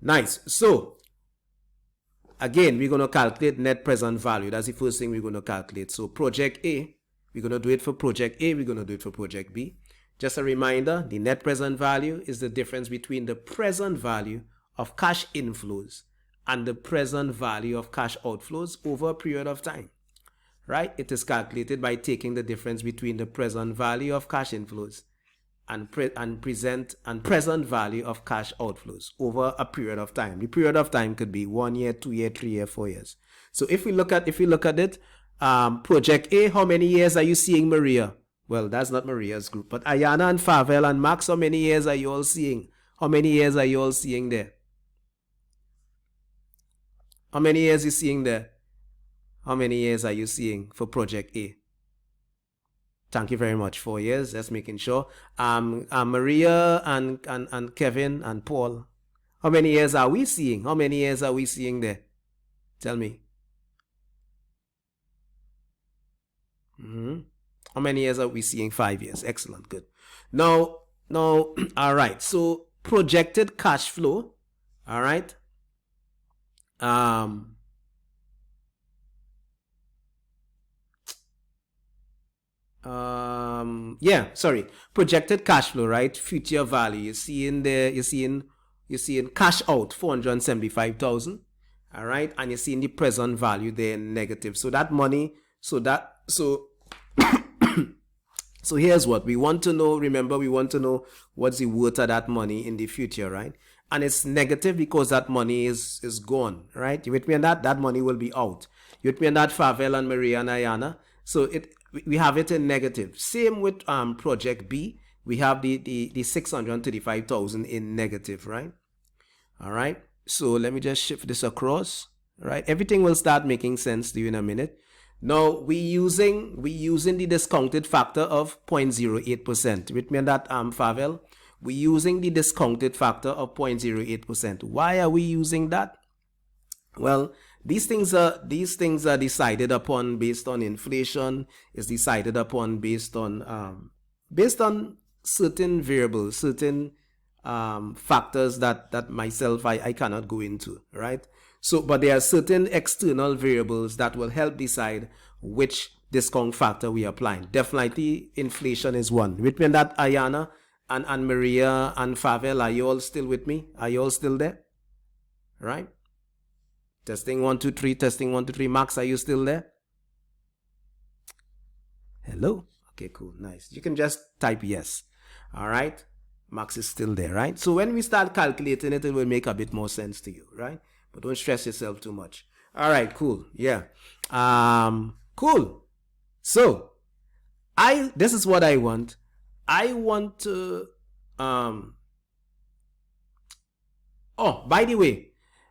Nice. So again, we're going to calculate net present value. That's the first thing we're going to calculate. So project A, we're going to do it for project A, we're going to do it for project B. Just a reminder, the net present value is the difference between the present value of cash inflows and the present value of cash outflows over a period of time. Right? It is calculated by taking the difference between the present value of cash inflows and present value of cash outflows over a period of time. The period of time could be 1 year, 2 years, 3 years, 4 years. So if we look at it, project A, how many years are you seeing Maria? Well, that's not Maria's group, but Ayana and Favel and Max, how many years are you all seeing? How many years are you all seeing there? How many years are you seeing there? How many years are you seeing for project A? Thank you very much. 4 years. Just making sure. Maria and Kevin and Paul. How many years are we seeing? How many years are we seeing there? Tell me. How many years are we seeing? 5 years. Excellent. Good. Now, all right. So projected cash flow. All right. Projected cash flow, right? Future value. You see in there, you're seeing cash out 475,000. All right, and you see in the present value there negative. So that money, so here's what we want to know. Remember, we want to know what's the worth of that money in the future, right? And it's negative because that money is gone, right? You with me on that? That money will be out. You with me on that, Favel and Maria and Ayana? So we have it in negative. Same with project B. We have the 635,000 in negative, right? All right. So let me just shift this across, right? Everything will start making sense to you in a minute. Now we using the discounted factor of 0.08%. With me on that, Favel? We're using the discounted factor of 0.08%. Why are we using that? Well, these things are decided upon based on inflation. It's decided upon based on certain variables, certain factors that myself I cannot go into, right? So, but there are certain external variables that will help decide which discount factor we are applying. Definitely, inflation is one. With me on that, Ayana and Maria and Favel, are you all still with me? Are you all still there? Right? Testing 1 2 3. Testing 1 2 3. Max, are you still there? Hello. Okay, cool, nice. You can just type yes. All right. Max is still there, right? So when we start calculating it, it will make a bit more sense to you, right? But don't stress yourself too much. All right, cool. Yeah. Cool. So this is what I want. I want to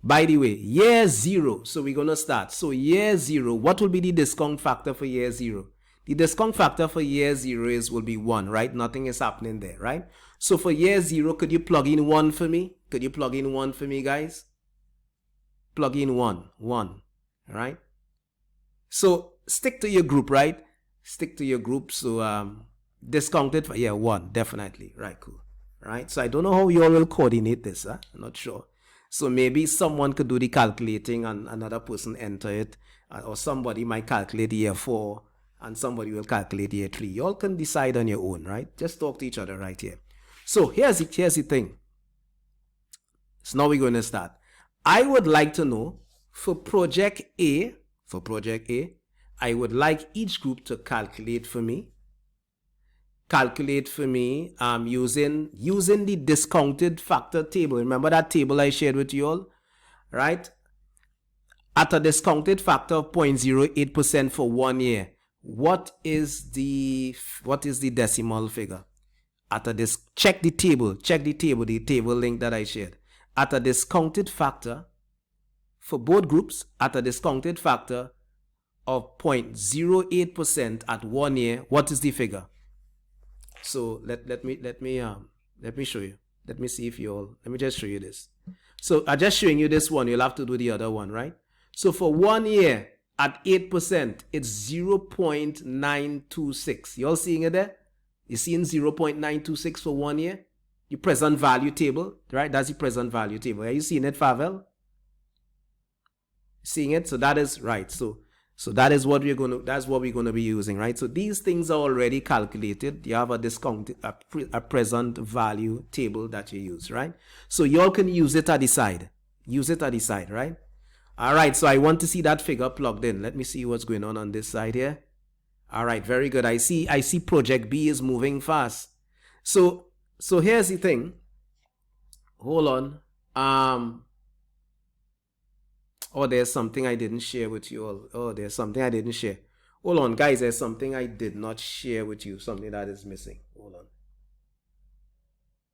by the way, year 0. So we're going to start. So year 0, what will be the discount factor for year 0? The discount factor for year 0 will be 1, right? Nothing is happening there, right? So for year 0, could you plug in 1 for me? Could you plug in 1 for me, guys? Plug in 1, right? So stick to your group, right? Stick to your group. So discounted for 1, definitely. Right, cool. Right? So I don't know how you all will coordinate this. I'm not sure. So maybe someone could do the calculating and another person enter it. Or somebody might calculate year 4 and somebody will calculate year 3. You all can decide on your own, right? Just talk to each other right here. So here's the thing. So now we're going to start. I would like to know for project A, I would like each group to calculate for me using the discounted factor table. Remember that table I shared with you all, right? At a discounted factor of 0.08% for 1 year, what is the decimal figure? Check the table, the table link that I shared. At a discounted factor for both groups, at a discounted factor of 0.08% at 1 year, what is the figure? So let me show you. Let me see if you all, let me just show you this. So I'm just showing you this one. You'll have to do the other one, right? So for 1 year at 8%, it's 0.926. You all seeing it there? You seeing 0.926 for 1 year? the present value table, right? That's the present value table. Are you seeing it, Favel? Seeing it? So that is right. So that is what that's what we're going to be using, right? So these things are already calculated. You have a discounted, a present value table that you use, right? So y'all can use it at the side. Use it at the side, right? All right. So I want to see that figure plugged in. Let me see what's going on this side here. All right. Very good. I see project B is moving fast. So here's the thing. Hold on. Oh, there's something I didn't share with you all. Oh, there's something I didn't share. Hold on, guys. There's something I did not share with you. Something that is missing. Hold on.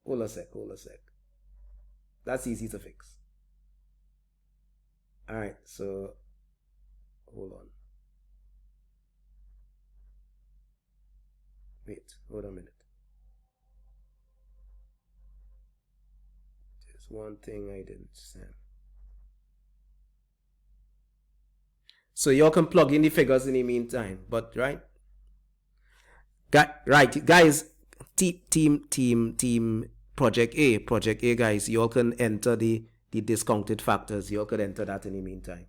Hold a sec. That's easy to fix. All right. So, hold on. Wait. Hold a minute. There's one thing I didn't send. So y'all can plug in the figures in the meantime, but right, guys, team project A, guys, y'all can enter the discounted factors. Y'all could enter that in the meantime.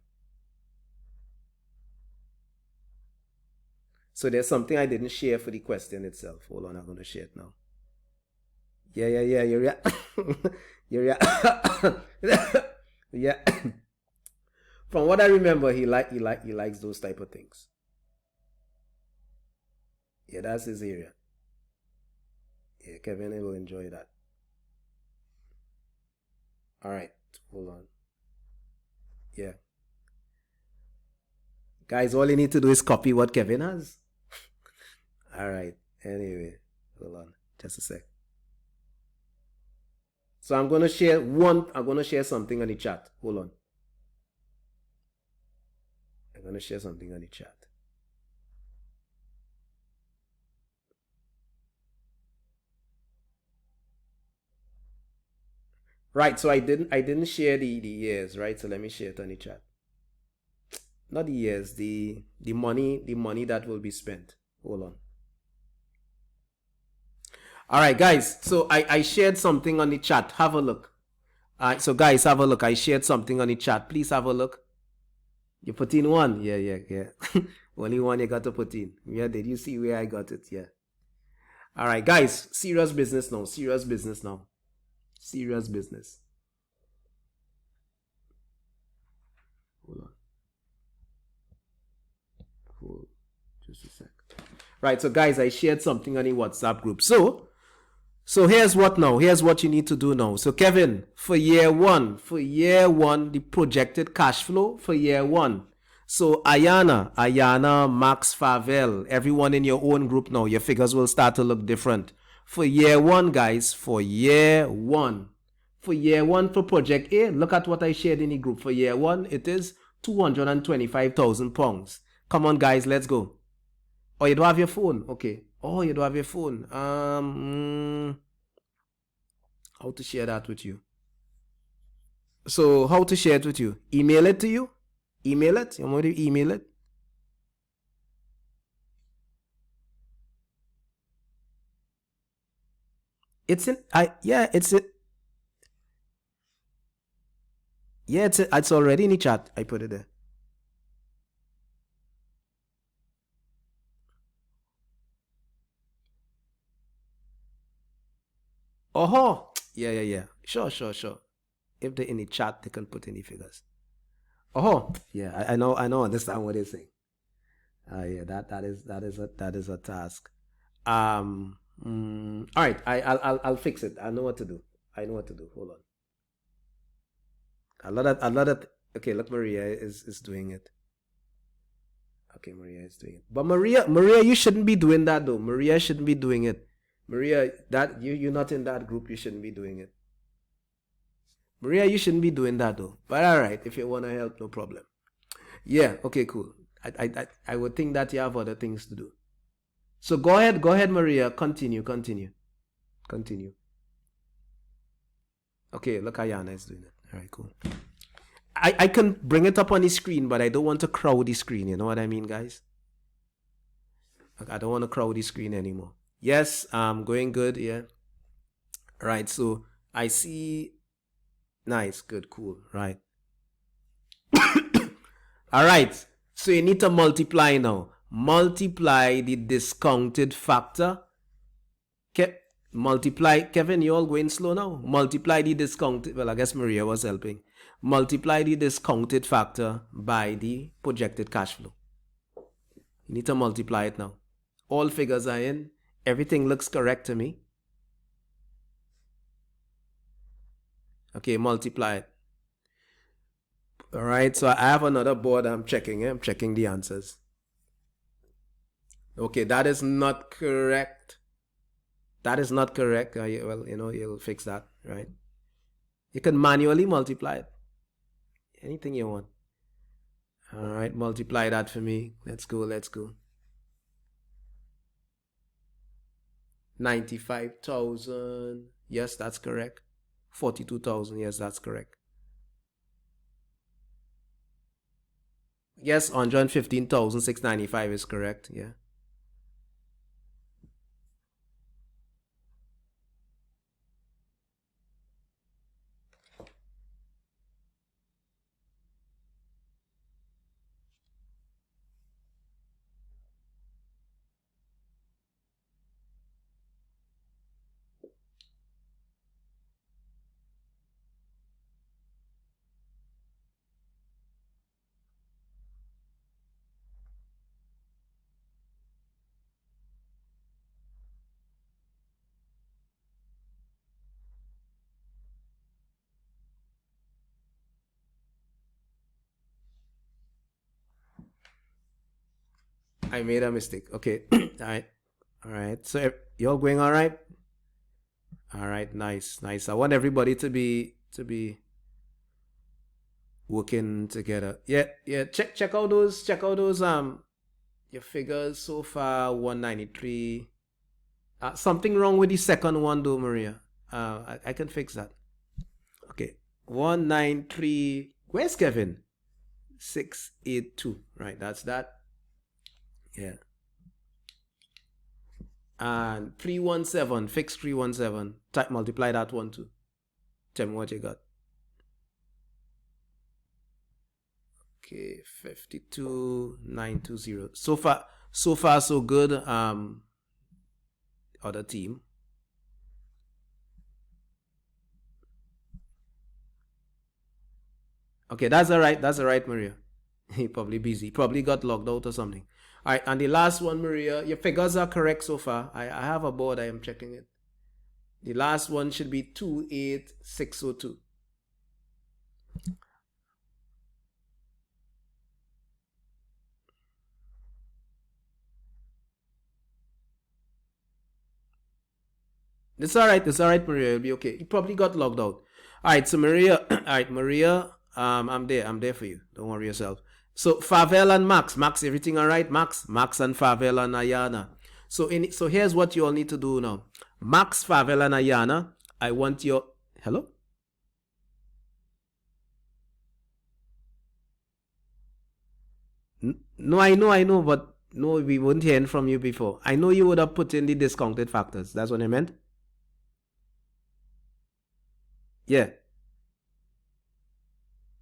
So there's something I didn't share for the question itself. Hold on, I'm going to share it now. Yeah, yeah. From what I remember, he likes those type of things. Yeah, that's his area. Yeah, Kevin will enjoy that. All right, hold on. Yeah. Guys, all you need to do is copy what Kevin has. All right. Anyway, hold on. Just a sec. So I'm going to share something on the chat. Hold on. I'm going to share something on the chat. Right, so I didn't share the years, right? So let me share it on the chat. Not the years, the money that will be spent. Hold on. All right, guys. So I shared something on the chat. Have a look. All right, so guys, have a look. I shared something on the chat. Please have a look. You put in one. Yeah. Only one you got to put in. Yeah, did you see where I got it? Yeah. All right, guys. Serious business now. Serious business. Hold on. Hold just a sec. Right, so guys, I shared something on the WhatsApp group. So here's what now. Here's what you need to do now. So Kevin, for year one, the projected cash flow for year one. So Ayana, Max, Favel, everyone in your own group now, your figures will start to look different. For year one, guys, for year one for project A, look at what I shared in the group. For year one, it is £225,000. Come on, guys, let's go. Oh, you don't have your phone? Okay. Oh, you don't have your phone. How to share that with you? So, how to share it with you? Email it to you? Email it? You want me to email it? It's in, it's already in the chat. I put it there. Oh, yeah. Sure. If they're in the chat, they can put any figures. Oh, yeah, I know, understand what they're saying. Yeah, that is a task. All right, I'll fix it. I know what to do. Hold on. A lot of. Okay, look, Maria is doing it. Okay, Maria is doing it. But Maria, you shouldn't be doing that though. Maria shouldn't be doing it. Maria, that you're not in that group. You shouldn't be doing it. Maria, you shouldn't be doing that though. But all right, if you want to help, no problem. Yeah. Okay. Cool. I would think that you have other things to do. So go ahead, Maria. Continue. Okay. Look, Ayana is doing it. All right. Cool. I can bring it up on the screen, but I don't want to crowd the screen. You know what I mean, guys? I don't want to crowd the screen anymore. Yes, going good. Yeah. Right, so I see, nice, good, cool, right. All right, so you need to multiply now. Multiply the discounted factor. Multiply, Kevin, you all going slow now. Multiply the discounted, well, I guess Maria was helping. Multiply the discounted factor by the projected cash flow. You need to multiply it now. All figures are in. Everything looks correct to me. Okay, multiply it. All right, so I have another board I'm checking. I'm checking the answers. Okay, that is not correct. That is not correct. Well, you know, you'll fix that, right? You can manually multiply it. Anything you want. All right, multiply that for me. Let's go, let's go. 95,000. Yes, that's correct. 42,000. Yes, that's correct. Yes, 115,695 is correct. Yeah. I made a mistake. Okay. All right. All right. So you all going all right? All right. Nice. Nice. I want everybody to be working together. Yeah. Yeah. Check out those your figures so far. 193. Something wrong with the second one though, Maria. I can fix that. Okay. 193. Where's Kevin? 682. Right. That's that. Yeah. And 317, fix 317. Type multiply that one too. Tell me what you got. Okay, 52,920. So far so good. Other team. Okay, that's all right. That's all right, Maria. He probably busy. Probably got logged out or something. All right, and the last one, Maria, your figures are correct so far. I have a board, I am checking it. The last one should be 28602. It's all right, Maria. It'll be okay. You probably got logged out. All right, so Maria, all right, Maria, I'm there for you. Don't worry yourself. So Favel and Max, everything all right? Max and Favel and Ayana. So here's what you all need to do now. Max, Favel and Ayana, I want your, hello? No, I know, but no, we wouldn't hear from you before. I know you would have put in the discounted factors. That's what I meant. Yeah.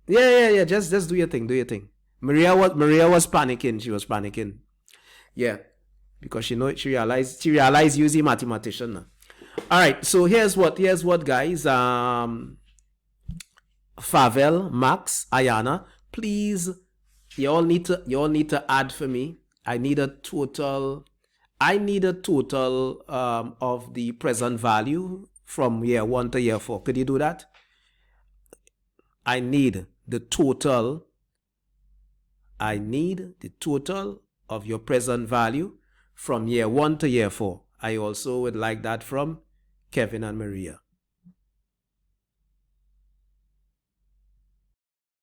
Yeah. Just do your thing. Maria was panicking. She was panicking. Yeah, because she realized you're a mathematician now. All right. So here's what guys. Favel, Max, Ayana, please. You all need to add for me. I need a total of the present value from year 1 to year 4. Could you do that? I need the total of your present value from year 1 to year 4. I also would like that from Kevin and Maria.